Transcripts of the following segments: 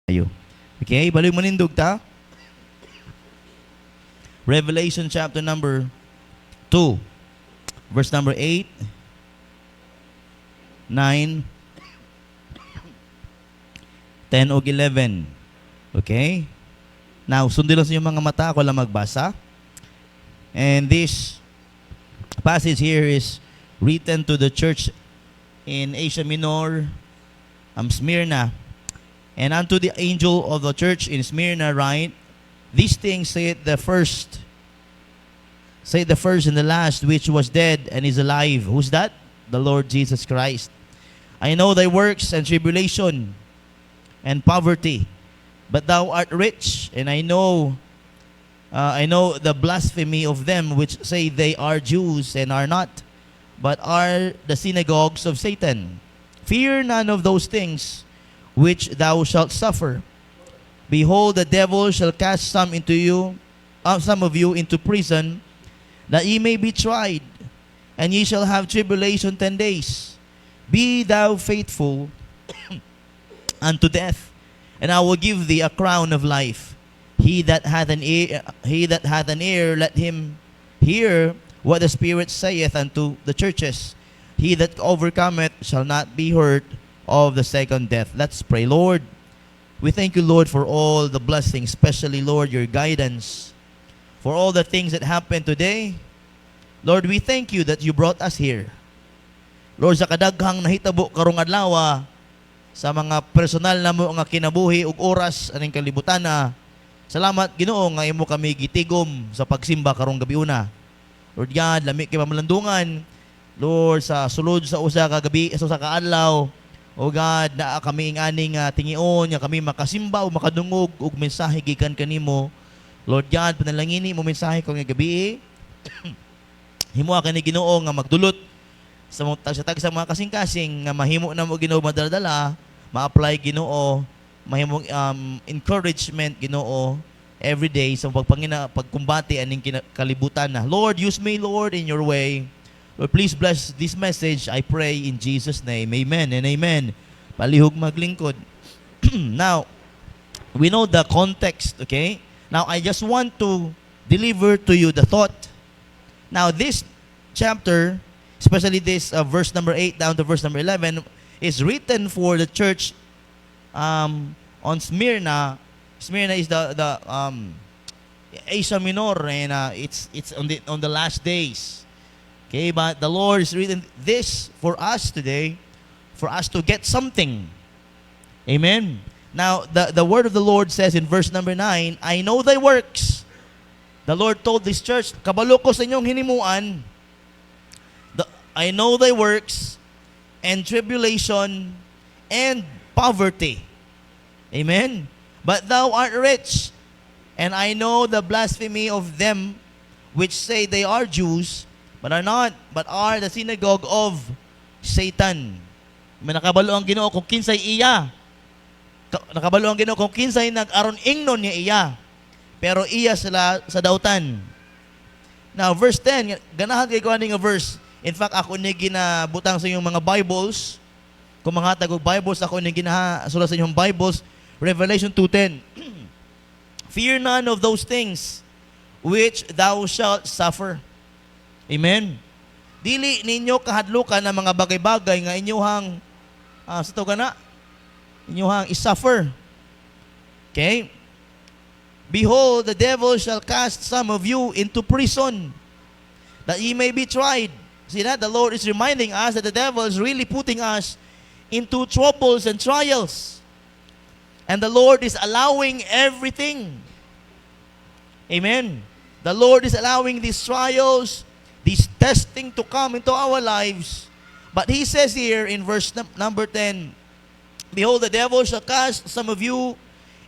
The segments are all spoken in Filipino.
Ayo. Okay, baloy manindog ta. Revelation chapter number 2, verse number 8, 9, 10 o 11. Okay? Now, sundin lang sa inyong mga mata, ako lang magbasa. And this passage here is written to the church in Asia Minor, Smyrna. And unto the angel of the church in Smyrna write, these things saith the first and the last, which was dead and is alive. Who's that? The Lord Jesus Christ. I know thy works and tribulation and poverty, but thou art rich, and I know the blasphemy of them which say they are Jews and are not, but are the synagogues of Satan. Fear none of those things which thou shalt suffer. Behold, the devil shall cast some of you into prison, that ye may be tried, and ye shall have tribulation 10 days. Be thou faithful unto death, and I will give thee a crown of life. He that hath an ear, let him hear what the Spirit saith unto the churches. He that overcometh shall not be hurt of the second death. Let's pray. Lord, we thank you, Lord, for all the blessings, especially, Lord, your guidance, for all the things that happened today. Lord, we thank you that you brought us here. Lord, sa kadaghang nahitabo karong adlaw, sa mga personal na mo nga kinabuhi ug oras aning kalibutan na, salamat Ginoo nga imo kami gitigom sa pagsimba karong gabiuna. Lord God, lami kay mamalandungan, Lord, sa sulod sa usa ka gabi, sa usa ka adlaw, O God, na kami aning tingion, nga kami makasimba o makadungog og mensahe gikan kanimo. Lord God, panalangini mo mensahe ko nga gabi. Himo ka ni Ginoo nga magdulot sa tag-sa mga kasing-kasing nga mahimo na mo Ginoo madala-dala, ma-apply Ginoo, mahimo encouragement Ginoo every day sa pagkumbati aning kalibutan na. Lord, use me, Lord, in your way. Lord, please bless this message, I pray in Jesus' name. Amen and amen. Palihog maglingkod. Now, we know the context, okay? Now, I just want to deliver to you the thought. Now, this chapter, especially this verse number 8 down to verse number 11, is written for the church on Smyrna. Smyrna is the Asia Minor, and it's on the last days. Okay, but the Lord is written this for us today, for us to get something. Amen. Now, the word of the Lord says in verse number 9, I know thy works. The Lord told this church, kabalo ko sa inyong hinimuan. I know thy works and tribulation and poverty. Amen. But thou art rich, and I know the blasphemy of them which say they are Jews, but are not, but are the synagogue of Satan. May nakabalo ang Ginoo kung kinsay iya. Nakabalo ang Ginoo kung kinsay nag-aron ingnon niya iya. Pero iya sila sa dautan. Now, verse 10, ganahan kay ko aning nga verse. In fact, ako ni ginabutang sa inyong mga Bibles. Kung mga tagog Bibles, ako ni ginasulat sa inyong Bibles. Revelation 2:10. Fear none of those things which thou shalt suffer. Amen. Dili ninyo kahadlukan ng mga bagay-bagay nga inyuhang inyuhang isuffer. Okay? Behold, the devil shall cast some of you into prison, that ye may be tried. See that? The Lord is reminding us that the devil is really putting us into troubles and trials. And the Lord is allowing everything. Amen. The Lord is allowing these trials, this testing to come into our lives. But He says here in verse number 10, behold, the devil shall cast some of you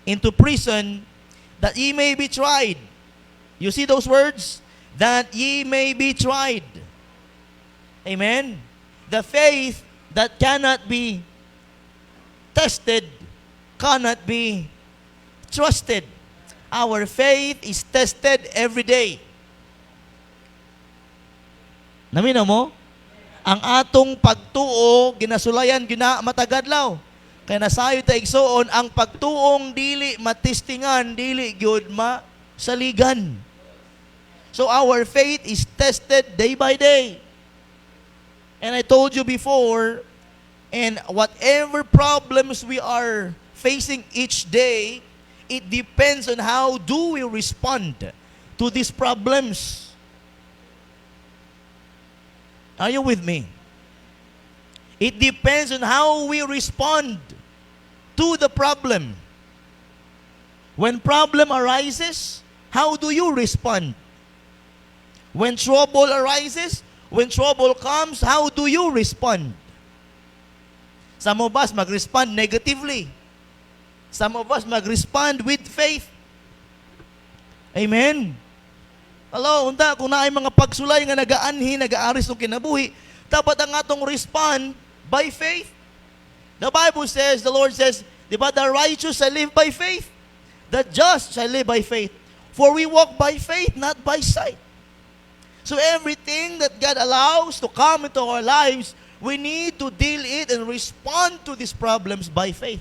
into prison, that ye may be tried. You see those words? That ye may be tried. Amen? The faith that cannot be tested cannot be trusted. Our faith is tested every day. Namina mo? Ang atong pagtuo, ginasulayan, matagadlaw. Kaya nasayo ta igsoon, ang pagtuong dili matistingan, dili gyud masaligan. So our faith is tested day by day. And I told you before, and whatever problems we are facing each day, it depends on how do we respond to these problems. Are you with me? It depends on how we respond to the problem. When problem arises, how do you respond? When trouble arises, when trouble comes, how do you respond? Some of us mag-respond negatively. Some of us mag-respond with faith. Amen? Hello, unta, kung naay mga pagsulay nga nagaanhi, nagaaris ng kinabuhi, dapat ang atong respond by faith. The Bible says, the Lord says, di ba, the righteous shall live by faith. The just shall live by faith. For we walk by faith, not by sight. So everything that God allows to come into our lives, we need to deal it and respond to these problems by faith.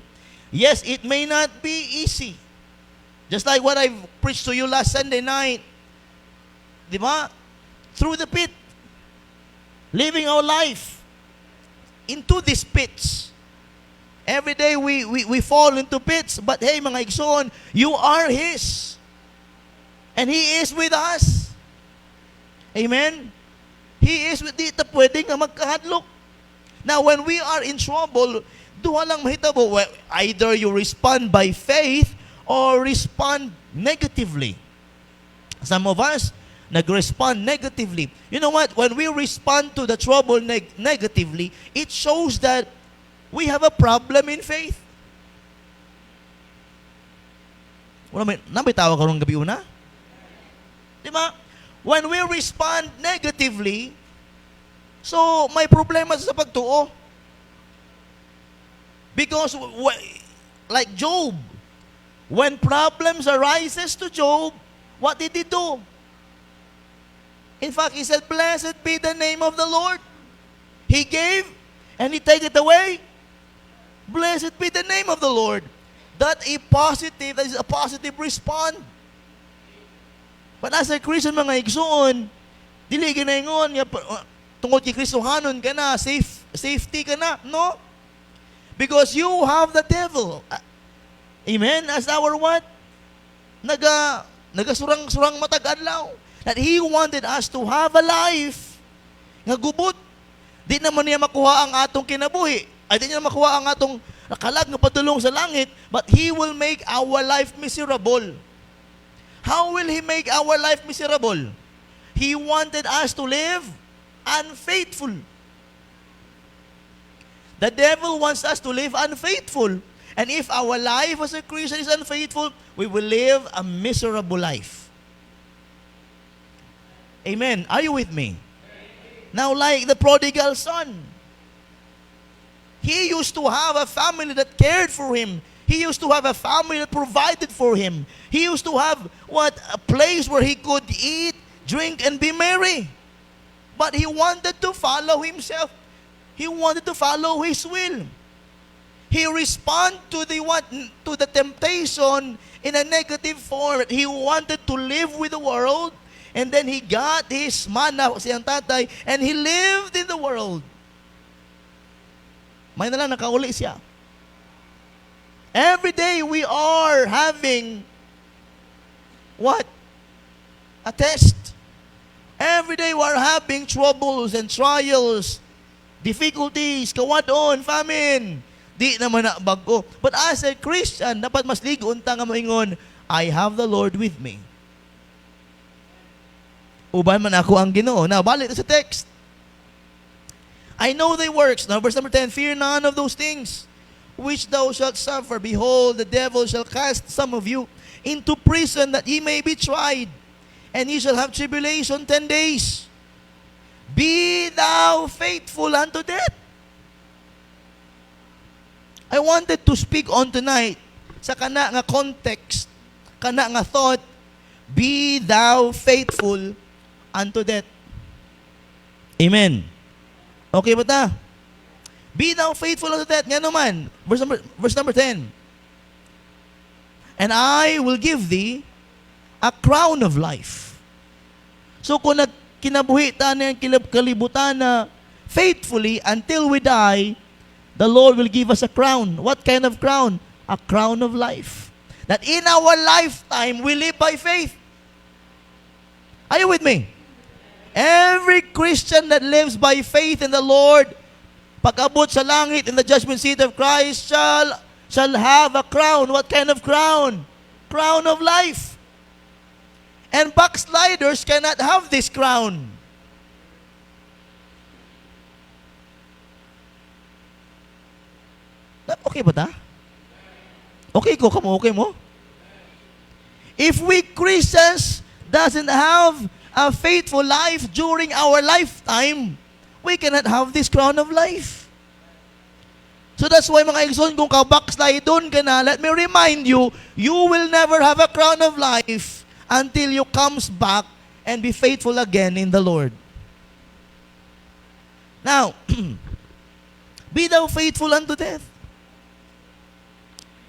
Yes, it may not be easy. Just like what I preached to you last Sunday night. Di ba? Through the pit. Living our life into these pits. Every day we fall into pits, but hey mga igsoon, you are His. And He is with us. Amen? He is with di ta pwede nga magkahadlok. Now when we are in trouble, duha lang mahitabo, either you respond by faith or respond negatively. Some of us nag-respond negatively. You know what? When we respond to the trouble negatively, it shows that we have a problem in faith. Wala may tawag karong gabi una? Di ba? When we respond negatively, so may problema sa pagtuo. Because like Job, when problems arises to Job, what did he do? In fact, he said, "Blessed be the name of the Lord." He gave, and He take it away. Blessed be the name of the Lord. That is a positive response. But as a Christian, mga igsoon, dili ginaingon, tungod kay Kristohanon ka na, safety ka na, no? Because you have the devil. Amen? As our what? Nagasurang-surang matag-adlaw. That he wanted us to have a life nga gubot. Di naman niya makuha ang atong kinabuhi. Ay di niya makuha ang atong nakalag nga patulong sa langit, but He will make our life miserable. How will He make our life miserable? He wanted us to live unfaithful. The devil wants us to live unfaithful. And if our life as a Christian is unfaithful, we will live a miserable life. Amen. Are you with me? Now, like the prodigal son, he used to have a family that cared for him. He used to have a family that provided for him. He used to have a place where he could eat, drink, and be merry. But he wanted to follow himself. He wanted to follow his will. He responded to the temptation in a negative form. He wanted to live with the world, and then he got his mana, siyang tatay, and he lived in the world. May nalang nakauli siya. Every day we are having what? A test. Every day we are having troubles and trials, difficulties, kawadon, famine. Di naman na bago. But as a Christian, dapat mas ligon ta nga moingon, I have the Lord with me. Uban man ako ang Ginoo. Now, balik sa text. I know thy works. Now, verse number 10, fear none of those things which thou shalt suffer. Behold, the devil shall cast some of you into prison that ye may be tried, and ye shall have tribulation 10 days. Be thou faithful unto death. I wanted to speak on tonight sa kana nga context, kana nga thought, be thou faithful unto death. Amen. Okay ba ta? Be thou faithful unto death. Nga naman, verse number 10. And I will give thee a crown of life. So kung kinabuhi ta na kalibutan na faithfully until we die, the Lord will give us a crown. What kind of crown? A crown of life. That in our lifetime, we live by faith. Are you with me? Every Christian that lives by faith in the Lord, pag-abot sa langit in the judgment seat of Christ, shall have a crown. What kind of crown? Crown of life. And backsliders cannot have this crown. Okay ba ta? Okay ko, kamo okay mo? If we Christians doesn't have a faithful life during our lifetime, we cannot have this crown of life. So that's why mga igsoon, kung ka-backslide doon ka na, let me remind you, you will never have a crown of life until you comes back and be faithful again in the Lord. Now, be thou faithful unto death.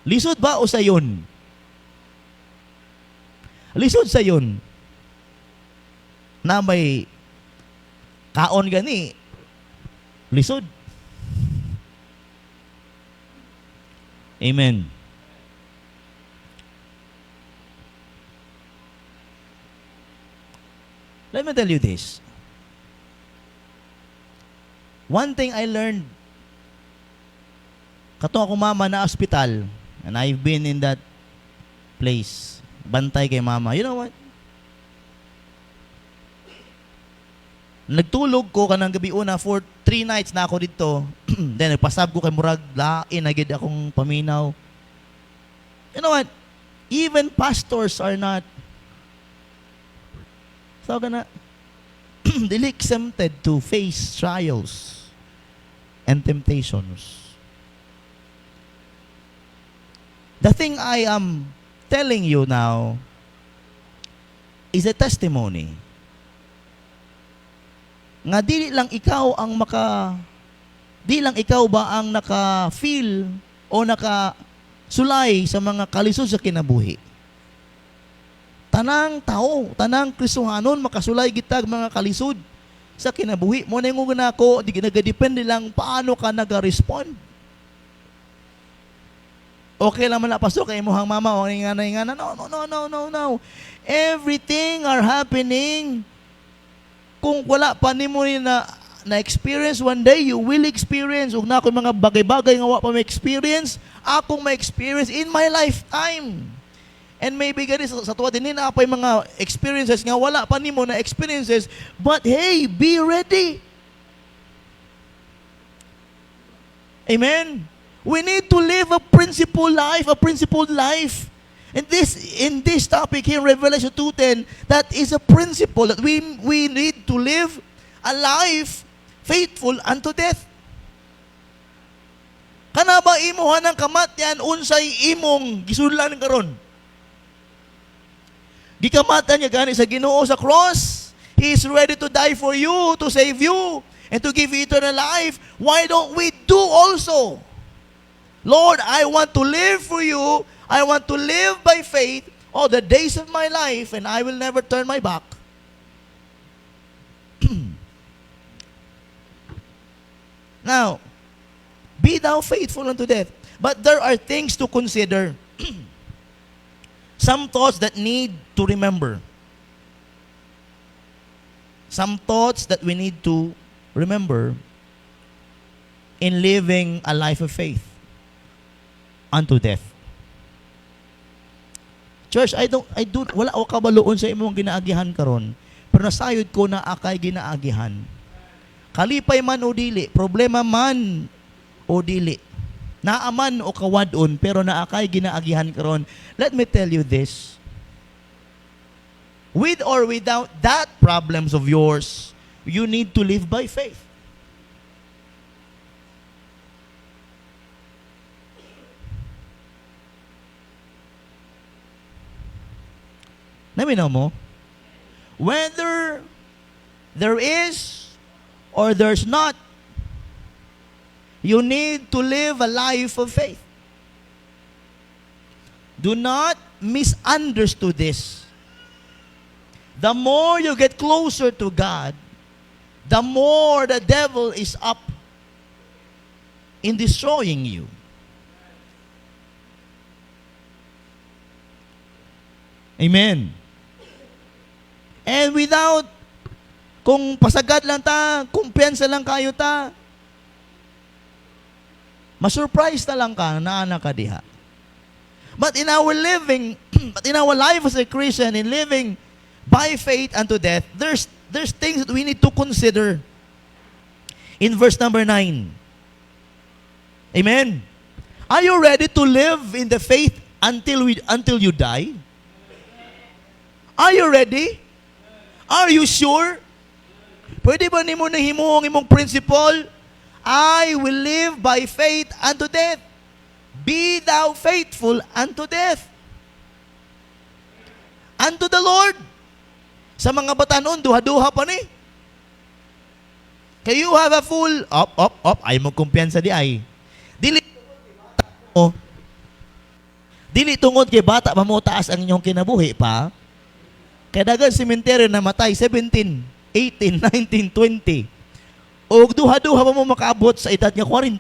Lisod ba o sayon? Lisod sayon. Na may kaon gani. Lisod. Amen. Let me tell you this. One thing I learned, kato ako mama na ospital, and I've been in that place. Bantay kay mama. You know what? Nagtulog ko kanang gabi una for 3 nights na ako dito. Then nagpasab ko kay murag lain na gid akong paminaw. You know what? Even pastors are not so gonna dili exempted to face trials and temptations. The thing I am telling you now is a testimony. Nga di lang ikaw ba ang naka-feel o naka-sulay sa mga kalisod sa kinabuhi. Tanang tao, tanang Kristohanon makasulay gitag mga kalisod sa kinabuhi. Mo na yung nako, di nagadepende lang paano ka naga-respond. Okay lang man na pastor kay mohang mama o ingana. No. Everything are happening. Kung wala pa nimo na experience, one day you will experience. Ug na ako mga bagay-bagay nga wa pa may experience, akong may experience in my lifetime. And maybe gani sa tuwa din na pa mga experiences nga wala pa nimo na experiences, but hey, be ready. Amen. We need to live a principled life. And in this topic here in Revelation 2:10, that is a principle that we need to live a life faithful unto death. Kana ba imuhan ng kamatyan unsay imong gisullan karon? Gikamatan niya gani sa Ginoo sa cross. He is ready to die for you, to save you, and to give you eternal life. Why don't we do also? Lord, I want to live for you. I want to live by faith all the days of my life, and I will never turn my back. Now, be thou faithful unto death. But there are things to consider. Some thoughts that need to remember. Some thoughts that we need to remember in living a life of faith unto death. Church, wala ako kabaloon sa imong ginaagihan karon, pero nasayod ko na akay ginaagihan. Kalipay man o dili, problema man o dili, naaman o kawadon, pero naakay ginaagihan karon. Let me tell you this. With or without that problems of yours, you need to live by faith. Naminaw mo? Whether there is or there's not, You need to live a life of faith. Do not misunderstand this. The more you get closer to God, the more the devil is up in destroying you. Amen. And without, kung pasagad lang ta, kumpiyansa lang kayo ta, masurprise na lang ka na anak ka diha. But in our living, but in our life as a Christian, in living by faith unto death, there's things that we need to consider. In verse number 9. Amen. Are you ready to live in the faith until you die? Are you ready? Are you sure? Pwede ba nimo na himuong imong principle? I will live by faith unto death. Be thou faithful unto death. Unto the Lord. Sa mga batanon, duha-duha pa ni. Kaya you have a full, ay mo kumpiyansa di ay. Dili tungod kay bata mamutaas ang inyong kinabuhi pa. Kaya dagan sementeryo na matay 17, 18, 19, 20. O duha-duha pa mo makaabot sa edad nga 40.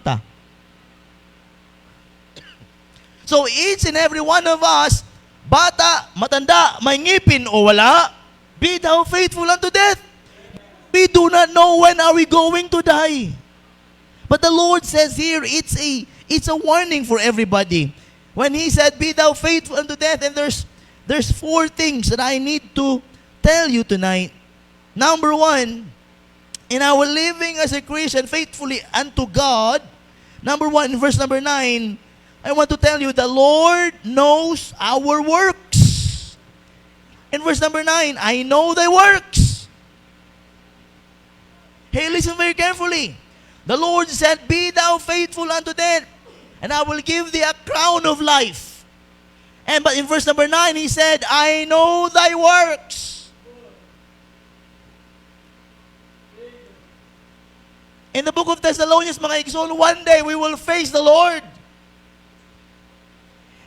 So each and every one of us, bata, matanda, may ngipin o wala, be thou faithful unto death. We do not know when are we going to die. But the Lord says here, it's a warning for everybody. When He said, be thou faithful unto death, and there's 4 things that I need to tell you tonight. Number 1, in our living as a Christian faithfully unto God, number 1, in verse number 9, I want to tell you, the Lord knows our works. In verse number 9, I know thy works. Hey, listen very carefully. The Lord said, be thou faithful unto death, and I will give thee a crown of life. But in verse number 9, He said, I know thy works. In the book of Thessalonians, mga igsoon, one day we will face the Lord.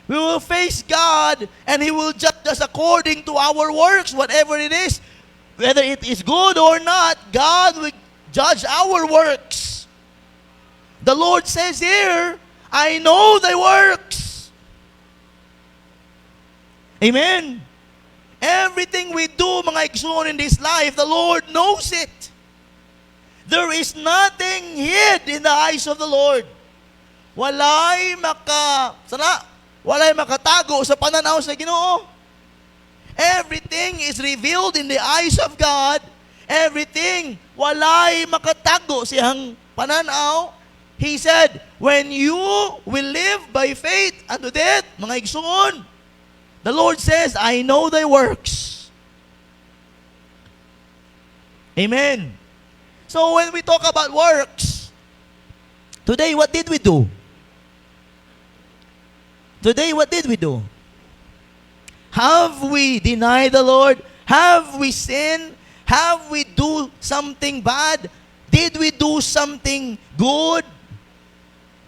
We will face God, and He will judge us according to our works, whatever it is. Whether it is good or not, God will judge our works. The Lord says here, I know thy works. Amen. Everything we do, mga igsoon, in this life, the Lord knows it. There is nothing hid in the eyes of the Lord. Walay makatago sa pananaw sa Ginoo. Everything is revealed in the eyes of God. Everything, walay makatago siyang pananaw. He said, when you will live by faith unto death, mga igsoon, the Lord says, I know thy works. Amen. So when we talk about works, today what did we do? Today what did we do? Have we denied the Lord? Have we sinned? Have we do something bad? Did we do something good?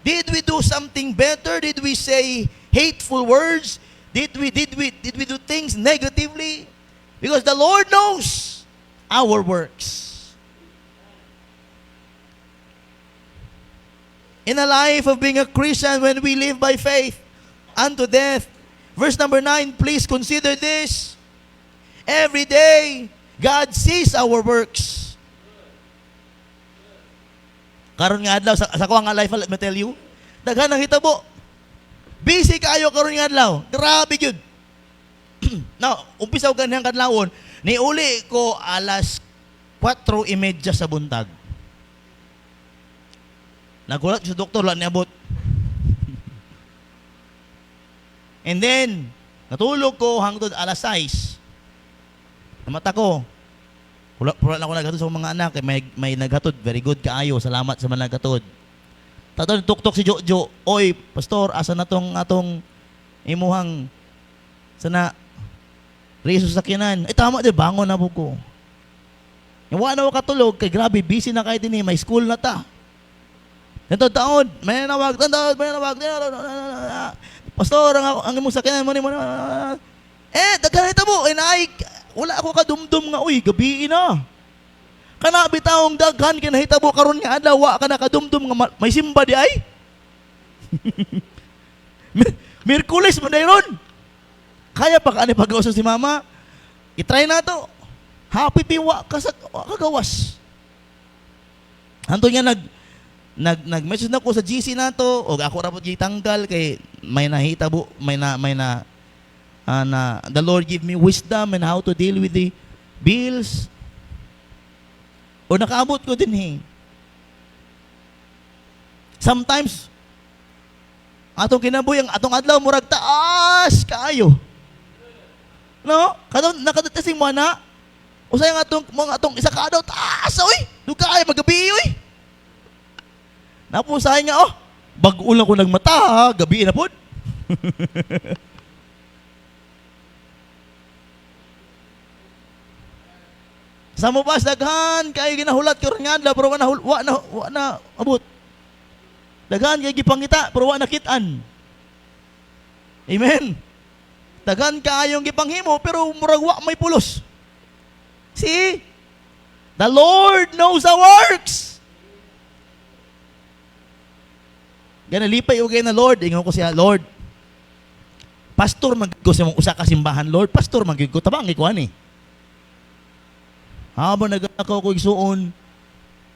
Did we do something better? Did we say hateful words? Did we do things negatively? Because the Lord knows our works. In a life of being a Christian, when we live by faith unto death, verse number 9, please consider this. Every day, God sees our works. Karon nga adlaw, sa ko nga life, let me tell you, daghan ang hitabo. Busy kayo karon nga adlaw. Grabe yun. Now, umpisa ko ganyan kadlawon, niuli ko alas 4:30 sa buntag. Nagulat sa doktor, lang niabot. And then, natulog ko hangtod alas 6. Namata ko. Pula na ako naghatod sa mga anak. May naghatod. Very good kaayo. Salamat sa mga naghatod. Tatod, tuktok si Jojo. Oy, pastor, asa na tong atong imuhang sana reso sa kinan. Tama, di bangon na po ko. Yung wala na ako katulog, kay grabe, busy na kayo din may school na ta. Ito taon, may nawag, pastor, ang imong sakyanan mo, daghan hitabo, wala ako kadumdum nga, uy, gabi na. Kana bitawong daghan kinahitabo karon nga adlaw, wa ka nakadumdum nga may simba di ay. Miyerkules man dayron. Kaya pa kaani pag-usap si mama. I-try na to. Happy piwa ka sa kagawas. Anto nga nag-message na ko sa GC na to, o ako ra pud gitanggal kay may nahitabo, the Lord give me wisdom and how to deal with the bills. O nakaabot ko din Sometimes atong kinabuhi, atong adlaw murag taas kaayo. No? Nakadatasing mo na. Usay nga atong isa ka daw taas, oy. Dugay magabi, oy. Napusay nga, bag-o lang ko nagmata, gabi na pod. Sa mo pas daghan kay ginahulat karon nga adlaw pero wa na abot. Daghan kay gipangita pero wa nakitaan. Amen. Daghan kaayong gipanghimo pero murag wa may pulos. See? The Lord knows our works. Ganalipay ugay na Lord, ingon ko siya, Lord. Pastor magko sa mong usa ka simbahan, Lord. Pastor magko tabangi ko ani. Habang nagakaw ko igsuon,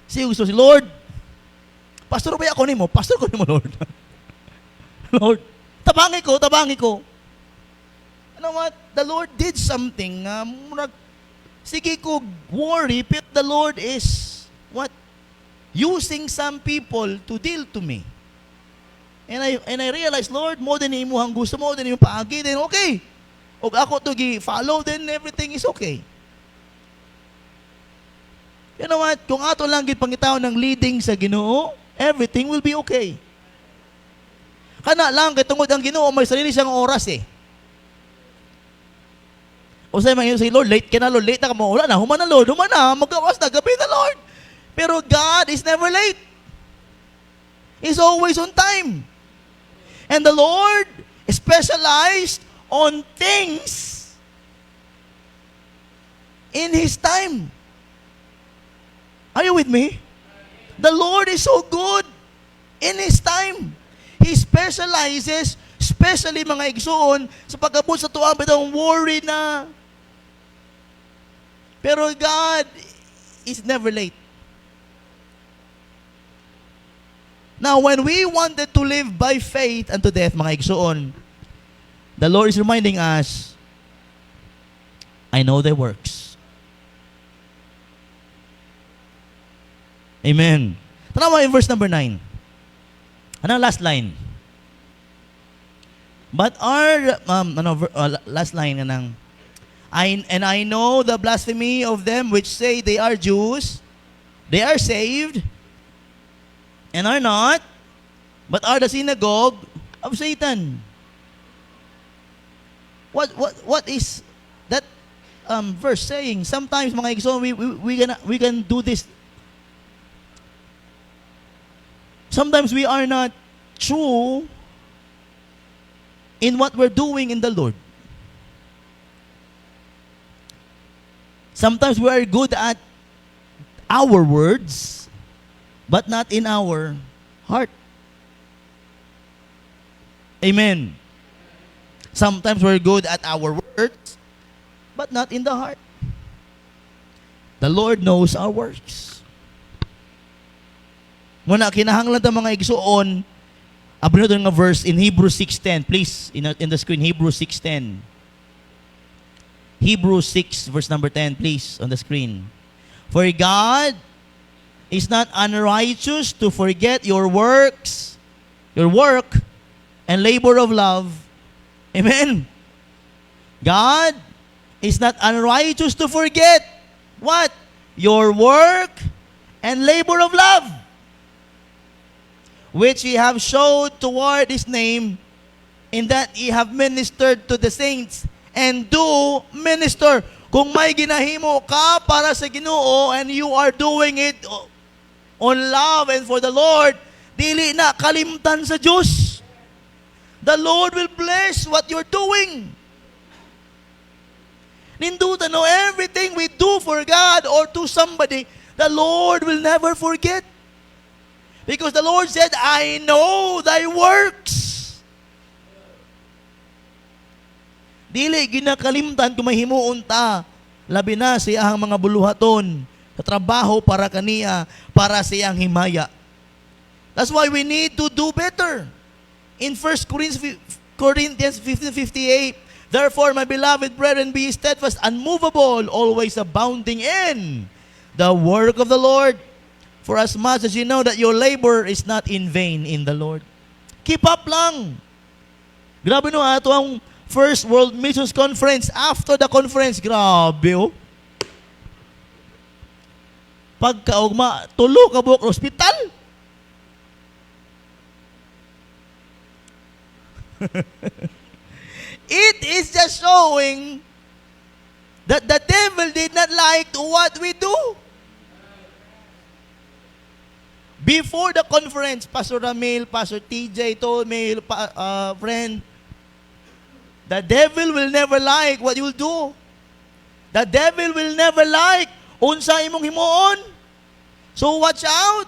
siya gusto si Lord, pastor ba ako nimo? Pastor ko nimo, Lord. Lord, tabangi ko. You know what? The Lord did something. Sige ko worry, but the Lord is, what? Using some people to deal to me. And I realized, Lord, more than imuhang gusto mo, than imong paagi, then okay. O ako to follow, then everything is okay. You know what? Kung ato lang gipangitaw ng leading sa Ginoo, everything will be okay. Kana lang kay tungod ang Ginoo may sarili siyang oras O say man say Lord, late ka na Lord, late na ka mo. Wala na, human na Lord, human na, magawas na, gabi na Lord. Pero God is never late. He's always on time. And the Lord specialized on things in His time. Are you with me? The Lord is so good in His time. He specializes, especially mga igsoon, sa pag-abot sa tuwa, bitong worry na. Pero God is never late. Now, when we wanted to live by faith unto death, mga igsoon, the Lord is reminding us, I know thy works. Amen. Tanawa in verse number 9. Anong last line? But our, last line, I know the blasphemy of them which say they are Jews, they are saved, and are not, but are the synagogue of Satan. What is that verse saying? Sometimes, mga igsoon, we can do this. Sometimes we are not true in what we're doing in the Lord. Sometimes we are good at our words, but not in our heart. Amen. Sometimes we're good at our words, but not in the heart. The Lord knows our works. Muna, kinahanglan ta mga igsuon, abot na nga verse in Hebrews 6:10. Please, in the screen, Hebrews 6:10. Hebrews 6, verse number 10, please, on the screen. For God is not unrighteous to forget your works, your work, and labor of love. Amen. God is not unrighteous to forget what? Your work and labor of love, which ye have showed toward His name, in that ye have ministered to the saints, and do minister. Kung may ginahimo ka para sa Ginoo, and you are doing it on love and for the Lord, Dili na kalimtan sa Diyos. The Lord will bless what you're doing. Nindutan, no, everything we do for God or to somebody, the Lord will never forget. Because the Lord said, I know thy works. Dili ginakalimtan kung mahimuon ta, labi na siyang mga buluhaton, sa trabaho para kaniya, para siyang himaya. That's why we need to do better. In 1 Corinthians 15:58, therefore, my beloved brethren, be steadfast, unmovable, always abounding in the work of the Lord, for as much as you know that your labor is not in vain in the Lord. Keep up lang. Grabe no, ato ang First World Missions Conference. After the conference, grabe oh. Pagkaugma, tulo ka buok hospital. It is just showing that the devil did not like what we do. Before the conference, Pastor Ramil, Pastor TJ told me, friend, the devil will never like what you'll do. The devil will never like unsa imong himuon. So watch out.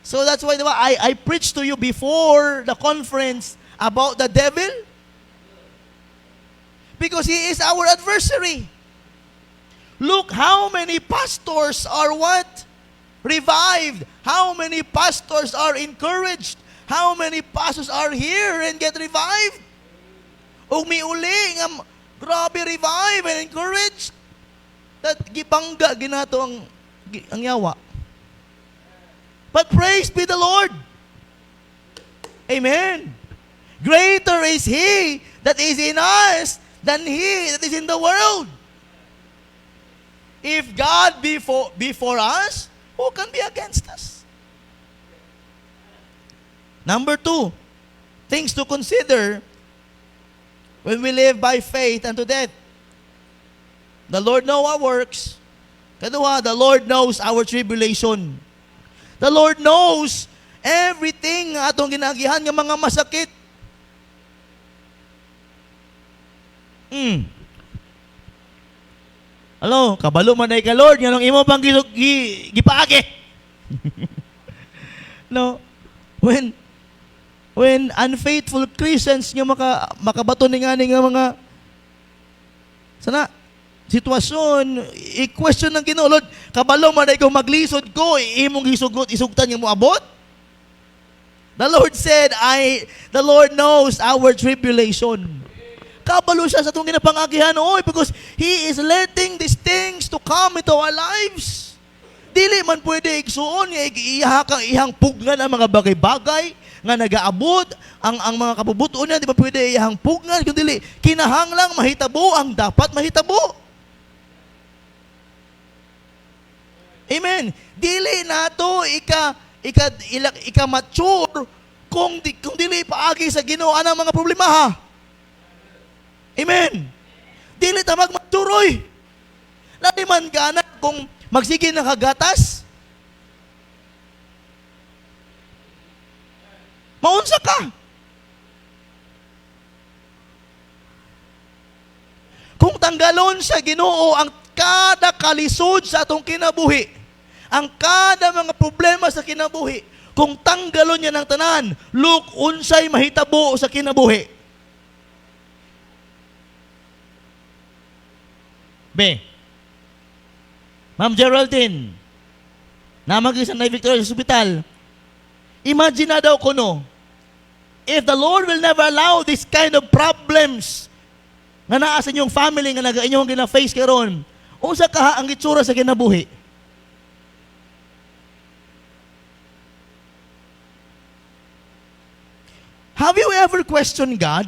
So that's why I preached to you before the conference about the devil. Because he is our adversary. Look how many pastors are what? Revived. How many pastors are encouraged? How many pastors are here and get revived? Ug miuli nga grabe revive and encouraged. That gibangga ginato ang yawa. But praise be the Lord. Amen. Greater is He that is in us than he that is in the world. If God be for us, who can be against us? Number 2, things to consider when we live by faith unto death. The Lord knows our works. Kadua, the Lord knows our tribulation. The Lord knows everything atong ginagihan nga mga masakit. Hello, kabalo man ay ka Lord, yanong imo pang gipaagi. No, when unfaithful Christians nga makabato ni nga mga sana sitwasyon, i-question ng Ginoo, Lord, kabalo man ay kung maglisod ko, imong isugtan nga mo abot. The Lord said, the Lord knows our tribulation. Kabalo siya sa itong ginapangagihan, because He is letting these things to come into our lives. Dili man pwede igsuon, ihang pugnan ang mga bagay-bagay nga nagaabot, ang mga kabubuton niya, di ba pwede ihang pugnan, kundi kinahanglang mahitabo ang dapat mahitabo. Amen. Dili nato ika mature kung dili paagi sa Ginoo anang mga problema ha. Amen. Dili ta magmaturoy. Lali man gana kung magsige na kagatas. Maunsa ka? Kung tanggalon sa Ginoo ang kada kalisod sa atong kinabuhi, ang kada mga problema sa kinabuhi, kung tanggalon niya ng tanan, look, unsay mahitabo sa kinabuhi. Ma'am Geraldine, namagi sa Nay Victoria sa Hospital, imagine na daw ko no, if the Lord will never allow this kind of problems nga naa sa inyong family nga inyong gina-face karon, unsa ka ang itsura sa kinabuhi? Have you ever questioned God?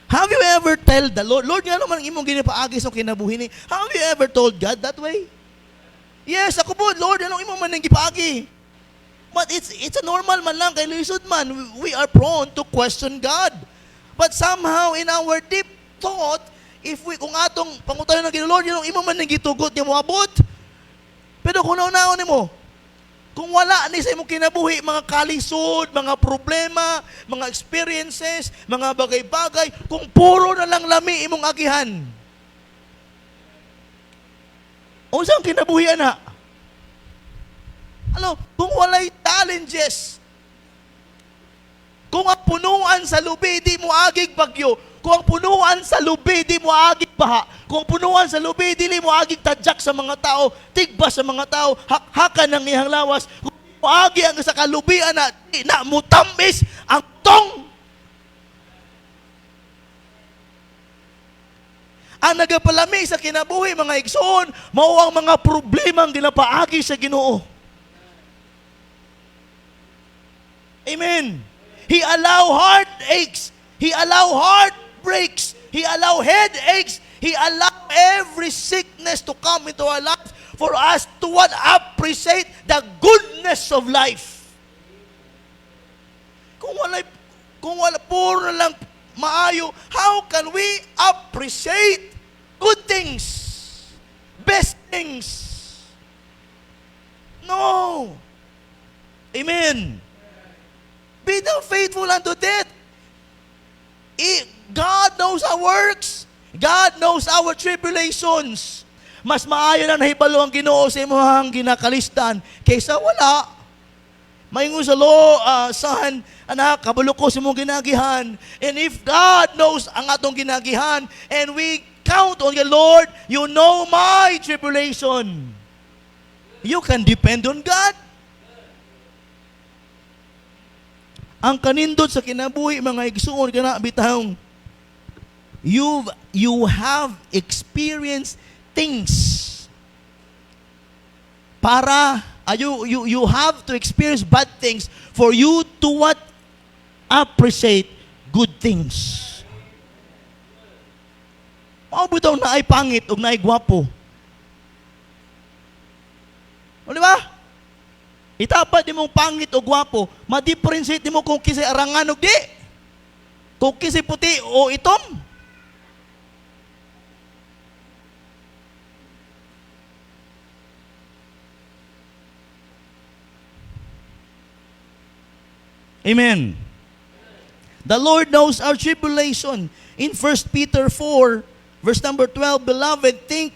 Have you ever tell the Lord, Lord, nga naman imong ginipaagi sa kinabuhi ni? Have you ever told God that way? Yes, ako po, Lord, anong imong man gipaagi? But it's a normal man lang, kay lisod man, we are prone to question God. But somehow, in our deep thought, kung atong pangutayon ng Lord, anong imong man gitugot niya mo abot? Pero kung naunaon mo, kung wala ni sa imong kinabuhi, mga kalisod, mga problema, mga experiences, mga bagay-bagay, kung puro na lang lami imong agihan, unsang kinabuhi ana? Ano, kung walay challenges, kung ang punuan sa lubi, di mo agig bagyo, kung ang punuan sa lubi, di mo agig baha, kung ang punuan sa lubi, di mo agig tadyak sa mga tao, tigba sa mga tao, hakhakan ng iyang lawas, kung di mo agi ang sa kalubian na mutamis ang tong. Ang nagapalami sa kinabuhi, mga igsoon, mao ang mga problema ang ginapaagi sa Ginoo. Amen. He allow heartaches. He allow heartbreaks. He allow headaches. He allow every sickness to come into our lives for us to what? Appreciate the goodness of life. Kung wala puro na lang maayo, how can we appreciate good things? Best things? No. Amen. Be thou faithful unto death. God knows our works. God knows our tribulations. Mas maayo na nahibalo ang Ginoo sa imong ginakalistan kaysa wala. Maingon sa son, anak, kabalo ko sa imong ginagihan. And if God knows ang atong ginagihan, and we count on the Lord, you know my tribulation. You can depend on God. Ang kanindot sa kinabuhi, mga igsuon, kana bitahong, you have experienced things para, you have to experience bad things for you to what? Appreciate good things. Mao bitaw na ay pangit o na ay gwapo. O di ba? Itapat di mong pangit o gwapo, ma-differentiate di mo kung kisay arangan o di. Kung kisay puti o itom. Amen. The Lord knows our tribulation. In 1 Peter 4, verse number 12, Beloved, think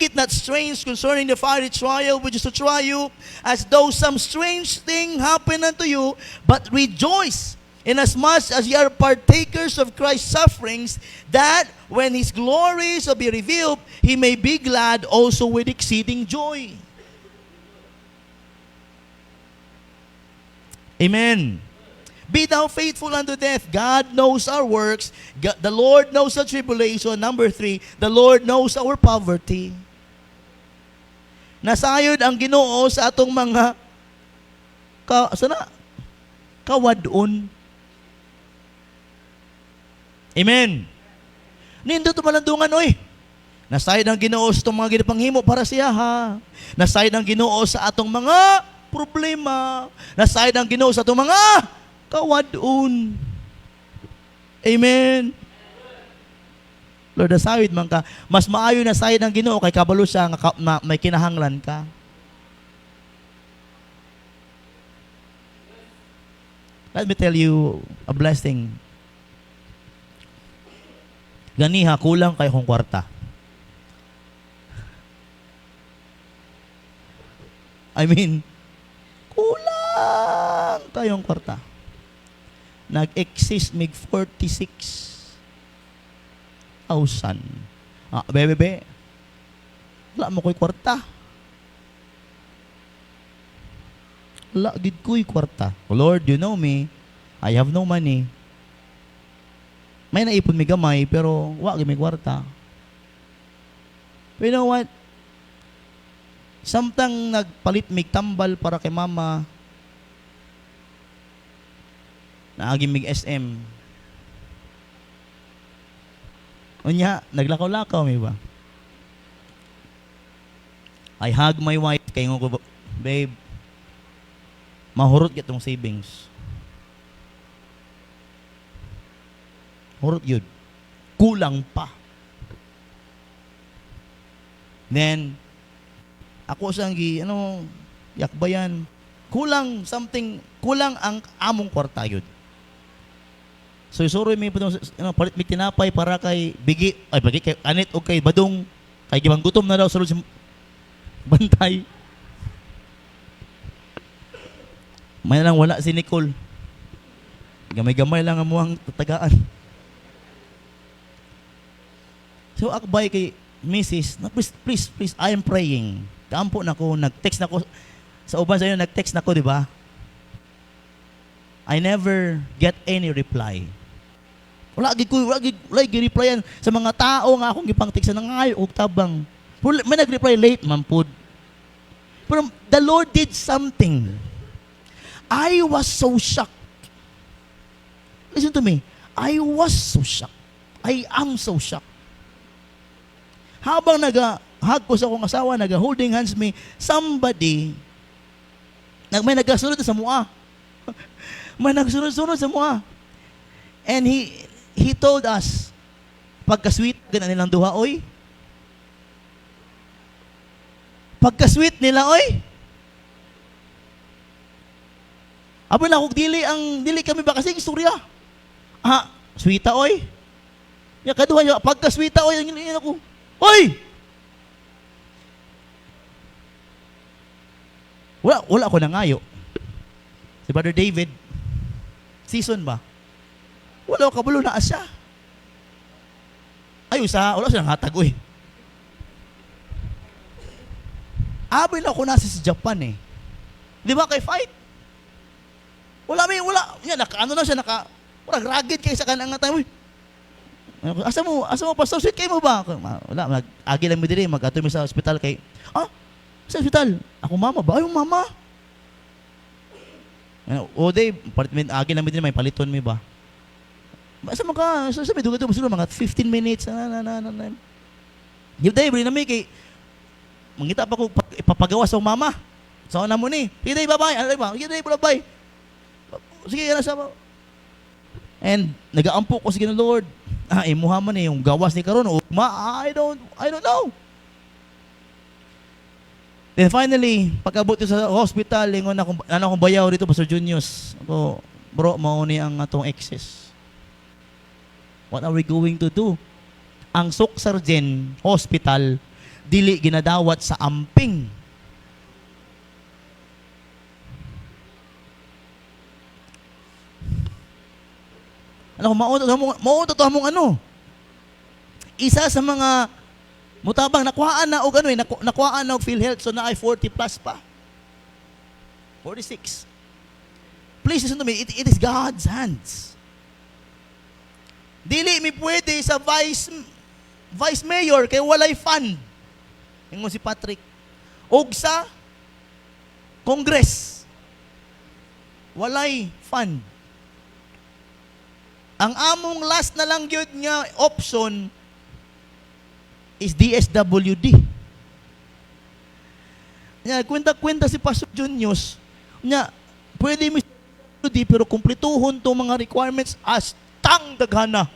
it not strange concerning the fiery trial which is to try you, as though some strange thing happened unto you, but rejoice inasmuch as ye are partakers of Christ's sufferings, that when His glory shall be revealed, He may be glad also with exceeding joy. Amen. Be thou faithful unto death. God knows our works. The Lord knows our tribulation. Number 3, the Lord knows our poverty. Nasayod ang Ginoo sa atong mga kawadon. Amen. Nindot malandungan, oy. Nasayod ang Ginoo sa atong mga ginapanghimo para siya, ha. Nasayod ang Ginoo sa atong mga problema. Nasayod ang Ginoo sa atong mga kawadon. Amen. Lord, nasayod man ka. Mas maayo na sayod ang Ginoo kay kabalo siya nga may kinahanglan ka. Let me tell you a blessing. Ganiha, kulang kay kong kwarta. I mean, kulang kayong kwarta. Nag-exist mig 46,000. Bebe, wala mo ko'y kwarta. Wala, gid ko'y kwarta. Lord, you know me. I have no money. May naipon mi gamay, pero wala may kwarta. But you know what? Samtang nagpalit mig tambal para kay mama, naagi mig SM. Unya, naglakaw-lakaw may ba? I hug my wife kay ngo, babe, mahurot kitong savings. Hurot yun. Kulang pa. Then, Ako sang yakbayan. Kulang ang among kwarta yun. So suroy mi putong palit mi tinapay para kay bigi kay anit o kay badong kay gibang gutom na daw sulod si bantay. May lang wala si Nicole. Gamay-gamay lang ang muang tatagaan. So akbay kay Mrs. Na, please, I am praying. Kaampo na ko, nag-text na ko. Sa uban sa inyo, nag-text na ko, di ba? I never get any reply. Wala gid replyan sa mga tao nga akong gipang-text na ngayo og tabang. May nag-reply late, mampud. Pero the Lord did something. I was so shocked. Listen to me. I was so shocked. I am so shocked. Habang nag-hug ko sa akong asawa, nag-holding hands me, somebody, may nagkasunod sa mua. May nagsunod-sunod sa mua. And he told us, pagka-sweet, ganun nilang duha, oy. Pagka-sweet nila, oy. Abo na, kung dili kami ba kasi istorya. Sweeta, oy. Kaduha niya, pagka-sweeta, oy, yun ako. Oy! Wala ako nangayo. Si Brother David, season ba? Wala ako kabulo na asya. Ayun wala silang hatag, uy. Abay na ako nasa sa Japan eh. Di ba kay fight? Wala. Yan, naka-ano na siya, rugged kayo sa kanang tayo, uy. Asa mo pastor, sweet kayo mo ba? Wala, agi lang mo diri, mag-ato mo sa ospital kay, sa ospital? Ako mama ba? Ay, mama. O day, agi lang mo diri, may paliton mo ba? Asa mo ka? Sabi, duga mo mga 15 minutes. Yung day, bring na may kay, mangita pa ko, ipapagawa sa mama. Sa una mo ni. Sige day, bye-bye. Ano ba? Sige day, bye-bye. Sige, ano sa and nag-aampo ko sige ng Lord. Imuha man yung gawas ni karon ugma. I don't know. Then finally, pag-abot ko sa hospital, lingon akong bayaw dito, Pastor Junius. Ako, bro, mauni ang atong excess. What are we going to do? Ang Suksargen Hospital, dili ginadawat sa amping. Mauto to among ano. Isa sa mga mutabang nakuhaan na og nakuhaan na og PhilHealth, so na ay 40 plus pa. 46. Please listen to me, it is God's hands. Dili mi pwede sa vice mayor kay walay fund. Ingon si Patrick. Og sa Congress walay fund. Ang among last na lang gyud nga option is DSWD. Nya kwenta si Pastor Junius, nya pwede mi DSWD pero kumpletuhon to mga requirements as tang daghana.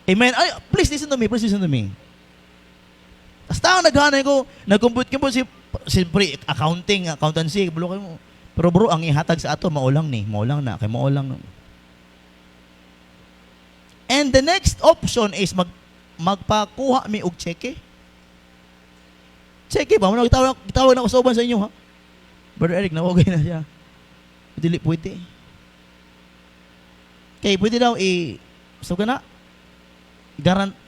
Amen. Ay, please listen to me. Basta naghanay ko, nag-compute si accountancy, bulo kayo mo. Pero bro, ang ihatag sa ato, maulang na. And the next option is magpakuha mi og cheque. Cheque ba? Gitawag na ko sa uban sa inyo, ha? Brother Eric, nawagay na siya. Dili pwede. Okay, pwede daw so ka na?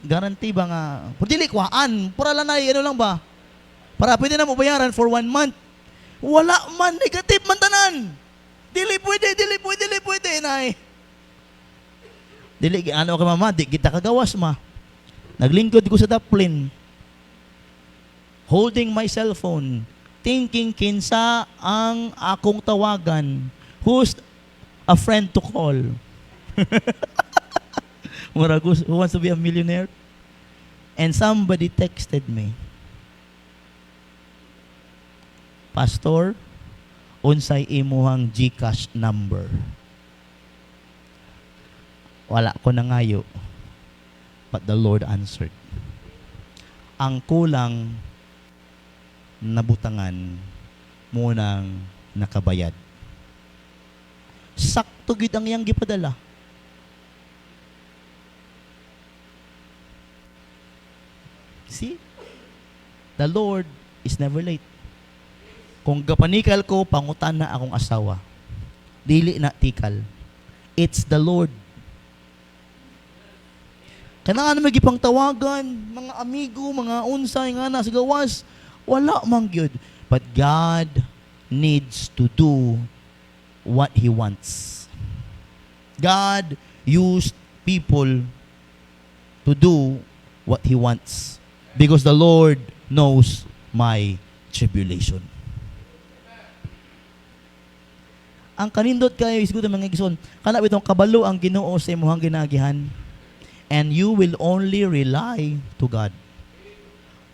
Guarantee ba nga? Pwede dili kuhaan. Pura lang na, ano lang ba? Para pwede na mo bayaran for 1 month. Wala man, negative man tanan. Dili pwede, nay. Dili, ano ka mama, di kita kagawas ma. Naglingkod ko sa daplin. Holding my cell phone. Thinking kinsa ang akong tawagan. Who's a friend to call? Who wants to be a millionaire? And somebody texted me. Pastor, unsay imuhang GCash number? Wala ko na ngayo. But the Lord answered. Ang kulang nabutangan munang nakabayad. Sakto gid ang iyang gipadala. See? The Lord is never late. Kung gapanikal ko, pangutan na akong asawa. Dili na tikal. It's the Lord. Kailangan na magipang tawagan, mga amigo, mga unsay nga na sa gawas. Wala mang gyud. But God needs to do what He wants. God used people to do what He wants. Because the Lord knows my tribulation. Ang kanindot kayo is good mga igsoon. Kana bitong kabalo ang Ginoo sa imong ginagihan. And you will only rely to God.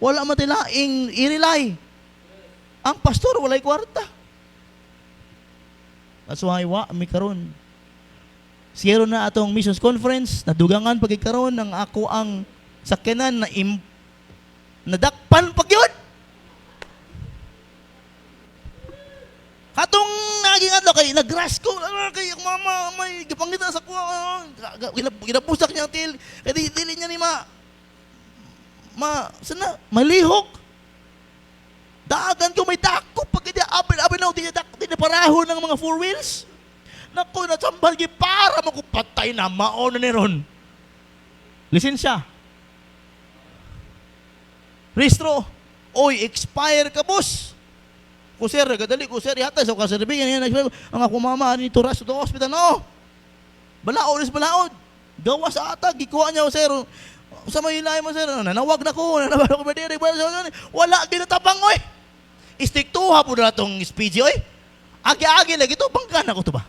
Wala matilaing i-rely. Ang pastor walay kwarta. That's why mi karon. Siyero na atong missions conference, nadugangan pagkikaroon ng ako ang sakyanan na nadakpan pag yun. Katong naging kay nagras ko, kay mama may gipangita sa kuha, ginapusak niya ang til, kaya dili niya ni sana, malihok. Dagan ko may dako, pag hindi abin na, hindi parahon ng mga four wheels. Naku, natsambal, para makupatay na, maon na ni ron. Lisensya. Restro, oy, expire ka, boss. Kuser, gadali, kuser, yata, sa kaserbingan, ang ako mama, nito ras, ito hospital, no. Balaod. Gawa sa atag, gikuha niya, sir. Sa may ilay mo, sir, nanawag na ko, wala, ginatabang, oy. Istiktuha po na itong speedy, oy. Agi-agi lagi ito, bangkan ako ito ba?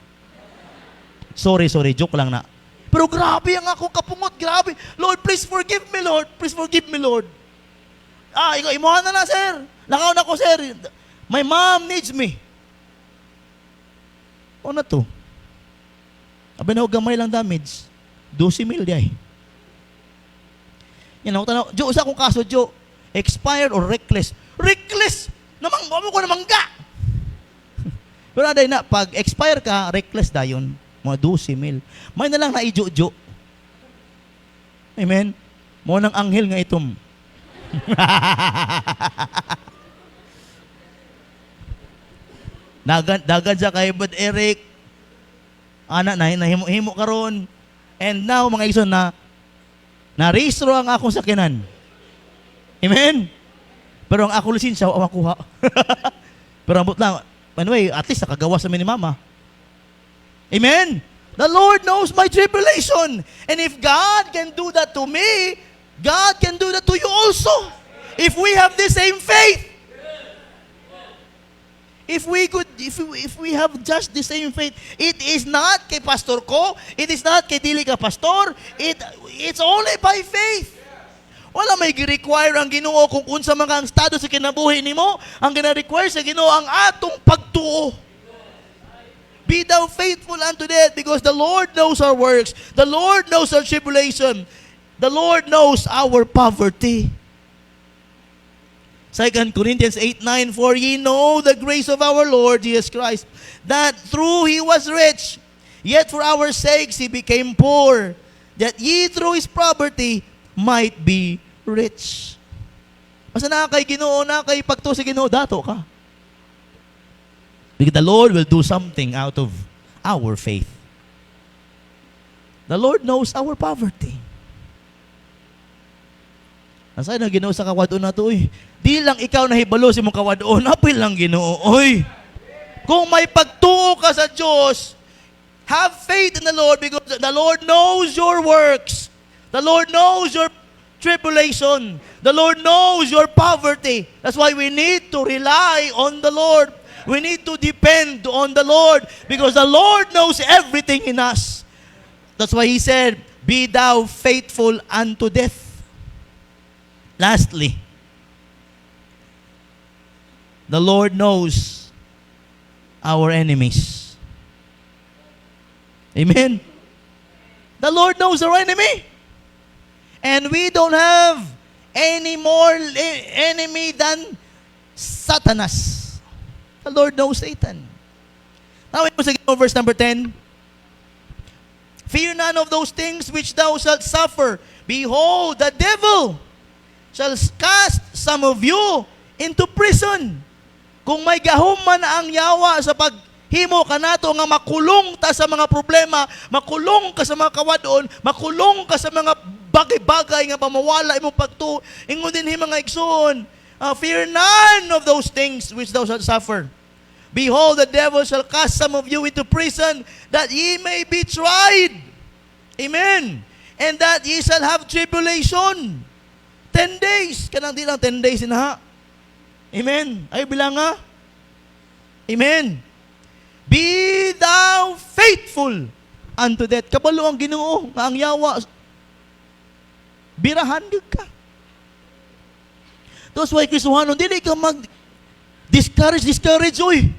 Sorry, joke lang na. Pero grabe ang akong kapungot, grabe. Lord, please forgive me, Lord. Please forgive me, Lord. Ikaw, imuhan na, sir. Lakaw na ko, sir. My mom needs me. O na to? Abi na gamay lang damage. 12,000 di ay. Yan ako tanaw. Jo, sa akong kaso, Jo. Expired or reckless? Reckless! Namang ko namangga! Pero aday na, pag expire ka, reckless dayon. Mga 12,000. May na lang na ijo-jo. Amen? Mo ng anghel nga itom. Dagan sa kay Bud Eric. Anak na himo karon. And now mga igsoon na-rehistro ang akong sakyanan. Amen. Pero ang ako lisensya wa makuha. Pero ambot lang. Anyway, at least nakagawa sa ni mama. Amen. The Lord knows my tribulation. And if God can do that to me, God can do that to you also. If we have the same faith. If we have just the same faith, it is not kay pastor ko, it is not kay dili ka pastor, it's only by faith. Wala may gi-require ang Ginoo kung unsa man ang estado sa kinabuhi nimo, ang gina-require sa Ginoo ang atong pagtuo. Be thou faithful unto death, because the Lord knows our works, the Lord knows our tribulation, the Lord knows our poverty. 2 Corinthians 8:9, for ye know the grace of our Lord Jesus Christ, that through He was rich, yet for our sakes He became poor, that ye through His poverty might be rich. Basta na kay Ginoo, na kay pagto sa Ginoo, dato ka. Because the Lord will do something out of our faith. The Lord knows our poverty. Nasaan na Ginoo sa kawadon na to, oy. Di lang ikaw nahibalo sa mong kawadon, apil lang Ginoo, oy. Kung may pagtuo ka sa Diyos, have faith in the Lord, because the Lord knows your works. The Lord knows your tribulation. The Lord knows your poverty. That's why we need to rely on the Lord. We need to depend on the Lord, because the Lord knows everything in us. That's why He said, be thou faithful unto death. Lastly, the Lord knows our enemies. Amen? The Lord knows our enemy. And we don't have any more enemy than Satanas. The Lord knows Satan. Now, verse number 10. Fear none of those things which thou shalt suffer. Behold, the devil shall cast some of you into prison. Kung may gahom man ang yawa sa paghimo kanato nga makulong ta sa mga problema, makulong ka sa mga kawadon, makulong ka sa mga bagay-bagay nga pamawala imong pagtu, ingon din mga igsoon, fear none of those things which thou shalt suffer. Behold, the devil shall cast some of you into prison, that ye may be tried. Amen. And that ye shall have tribulation. 10 days. Kanang di lang 10 days na. Amen. Ay bilang nga. Amen. Be thou faithful unto death. Kabalo ang Ginoo nga ang yawa. Birahan gyud ka. That's why Kristohanon, dili ka discourage, oy.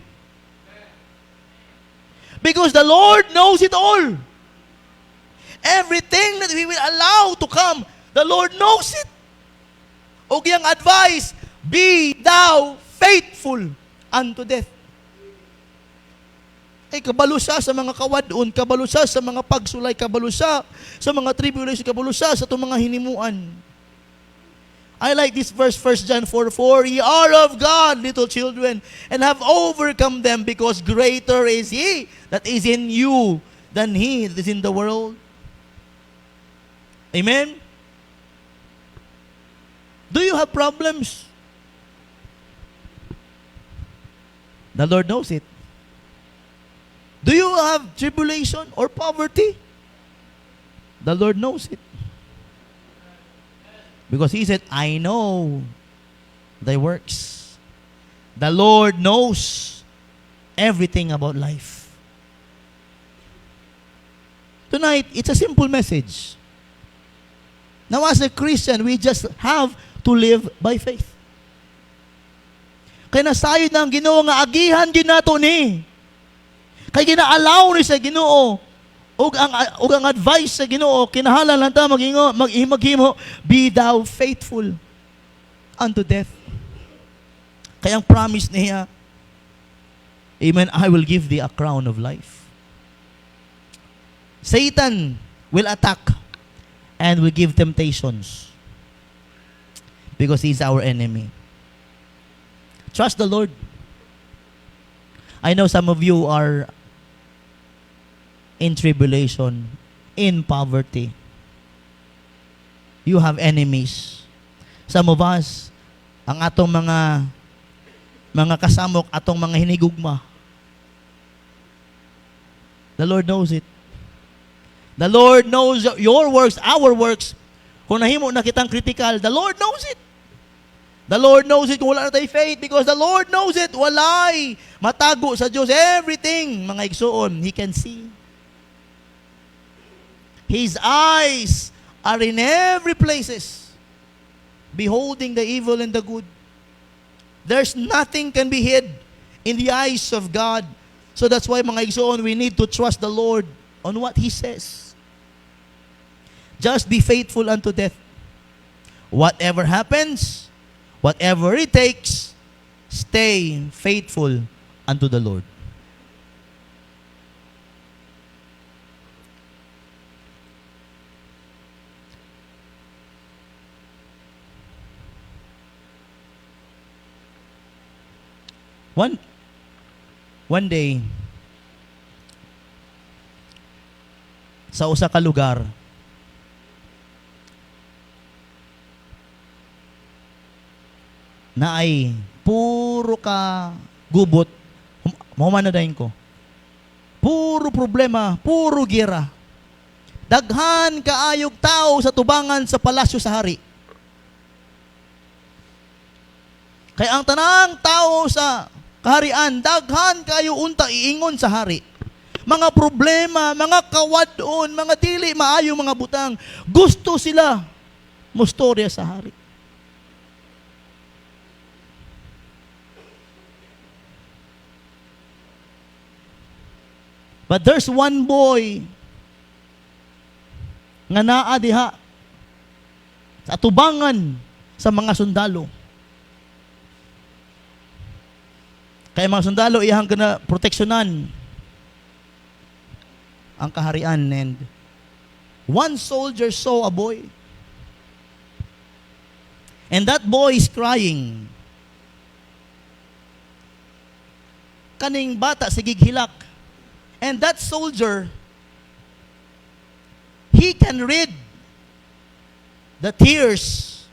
Because the Lord knows it all. Everything that we will allow to come, the Lord knows it. O giyang advice, be thou faithful unto death. Ay, kabalo siya sa mga kawadon, kabalo siya sa mga pagsulay, kabalo siya sa mga tribulation, kabalo siya sa itong mga hinimuan. I like this verse, 1 John 4:4, ye are of God, little children, and have overcome them, because greater is He that is in you than he that is in the world. Amen? Do you have problems? The Lord knows it. Do you have tribulation or poverty? The Lord knows it. Because He said, I know thy works. The Lord knows everything about life. Tonight, it's a simple message. Now, as a Christian, we just have to live by faith. Kaya nasayod na ang Ginoo nga agihan din nato ni. Kaya ginaalaw ni sa Ginoo. Og ang advice sa Ginoo, kinahanglan lang ta maghimo, be thou faithful unto death. Kaya ang promise niya, amen, I will give thee a crown of life. Satan will attack and will give temptations because he's our enemy. Trust the Lord. I know some of you are in tribulation, in poverty. You have enemies. Some of us, ang atong mga kasamok, atong mga hinigugma. The Lord knows it. The Lord knows your works, our works. Kung nahimo na kitang critical, the Lord knows it. The Lord knows it kung wala na tayo faith, because the Lord knows it. Walay matago sa Diyos. Everything, mga igsoon, He can see. His eyes are in every places, beholding the evil and the good. There's nothing can be hid in the eyes of God. So that's why, mga igsoon, we need to trust the Lord on what He says. Just be faithful unto death. Whatever happens, whatever it takes, stay faithful unto the Lord. One day, sa usa ka lugar, na ay puro ka gubot, mahumanadayin ko. Puro problema, puro gera. Daghan kaayog tao sa tubangan sa palasyo sa hari. Kaya ang tanang tao sa kaharian, daghan kayo unta iingon sa hari. Mga problema, mga kawadon, mga dili maayo mga butang, gusto sila mustorya sa hari. But there's one boy nga naa diha sa atubangan sa mga sundalo. Kaya mga sundalo, iyang gana proteksyonan ang kaharian. And one soldier saw a boy. And that boy is crying. Kaning bata sigig hilak. And that soldier, he can read the tears.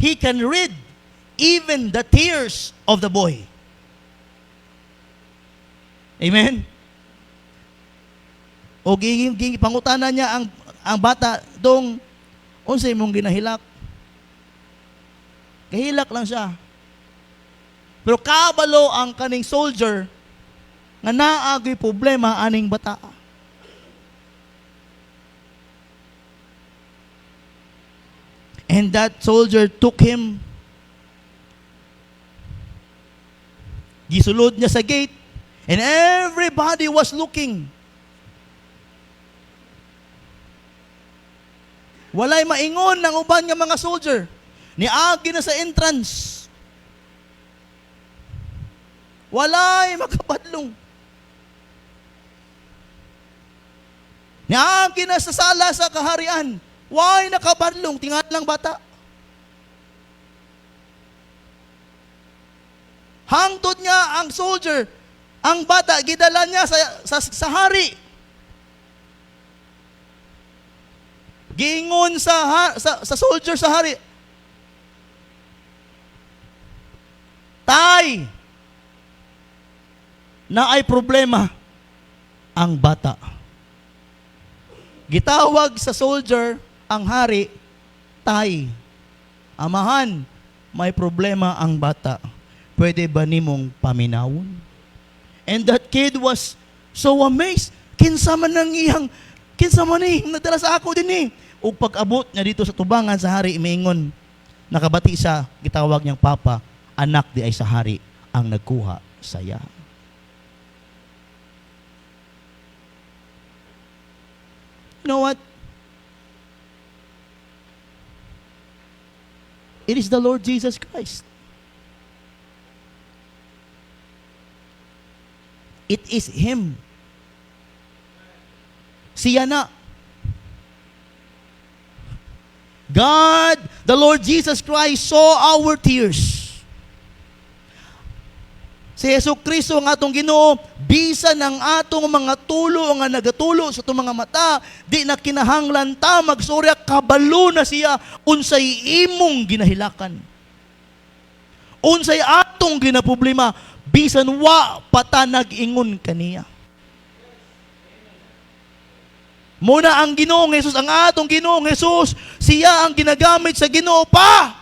He can read even the tears of the boy. Amen? O pangutanan niya ang bata, dong, unsay mong ginahilak? Kahilak lang siya. Pero kabalo ang kaning soldier nga naagi problema aning bata. And that soldier took him. Gisulod niya sa gate. And everybody was looking. Walay maingon ng uban nga mga soldier. Niagi na sa entrance. Walay makabadlong. Niagi na sa sala sa kaharian. Why nakabadlong? Tingal lang bata. Hangtod niya ang soldier, ang bata, gidala niya sa hari. Giingon sa soldier sa hari, Tay, na ay problema ang bata. Gitawag sa soldier ang hari, Tay, amahan, may problema ang bata. Pwede ba nimong paminawon? And that kid was so amazed. Kinsa man nadala sa ako din eh. Ug pag-abot niya dito sa tubangan sa hari, imingon, nakabati siya, gitawag niyang papa, anak di ay sa hari ang nagkuha saya. You know what? It is the Lord Jesus Christ. It is Him. Siya na. God, the Lord Jesus Christ, saw our tears. Si Yesu Kristo ang atong Ginoo, bisan ang atong mga tulo nga nagatulo sa atong mga mata, di na kinahanglan ta magsurya, kabalo na siya unsay imong ginahilakan. Unsay atong ginaproblema, bisan wa pata nag-ingon kaniya. Muna ang Ginoong Jesus, ang atong Ginoong Jesus, siya ang ginagamit sa Ginoo pa,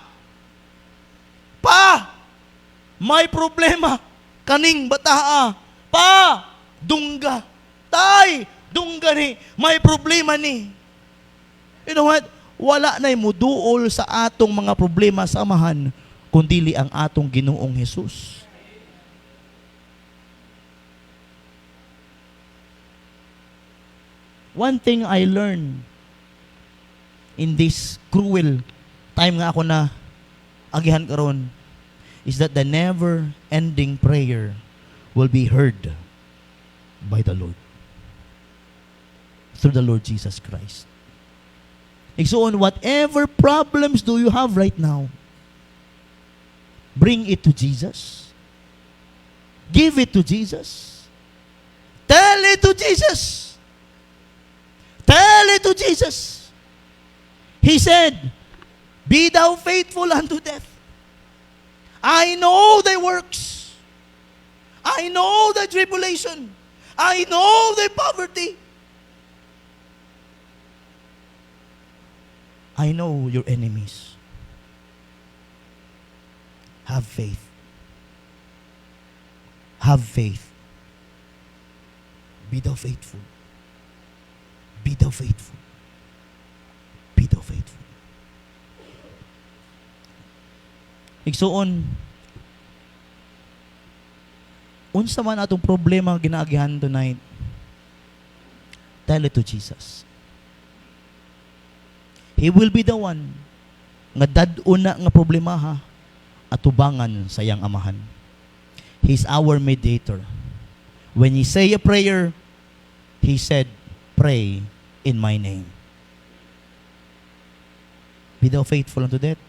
may problema kaning bataa, dungga, tay, dungga ni, may problema ni. You know what? Wala na'y muduol sa atong mga problema samahan, kundili ang atong Ginoong Jesus. One thing I learned in this cruel time nga ako na agihan karon is that the never-ending prayer will be heard by the Lord through the Lord Jesus Christ. So on whatever problems do you have right now, bring it to Jesus. Give it to Jesus. Tell it to Jesus. Tell it to Jesus. He said, be thou faithful unto death. I know thy works. I know thy tribulation. I know thy poverty. I know your enemies. Have faith. Have faith. Be thou faithful. Be thou faithful. Be thou faithful. Igsuon, unsa man atong problema ginaagihan tonight, tell it to Jesus. He will be the one nga daduna nga problema ha, atubangan sa iyang amahan. He's our mediator. When he say a prayer, he said, pray in my name. Be thou faithful unto death.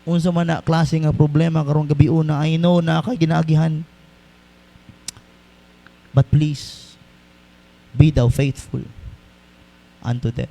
Unsa man na klase nga problema karong gabi una, I know na kay ginaagihan. But please, be thou faithful unto death.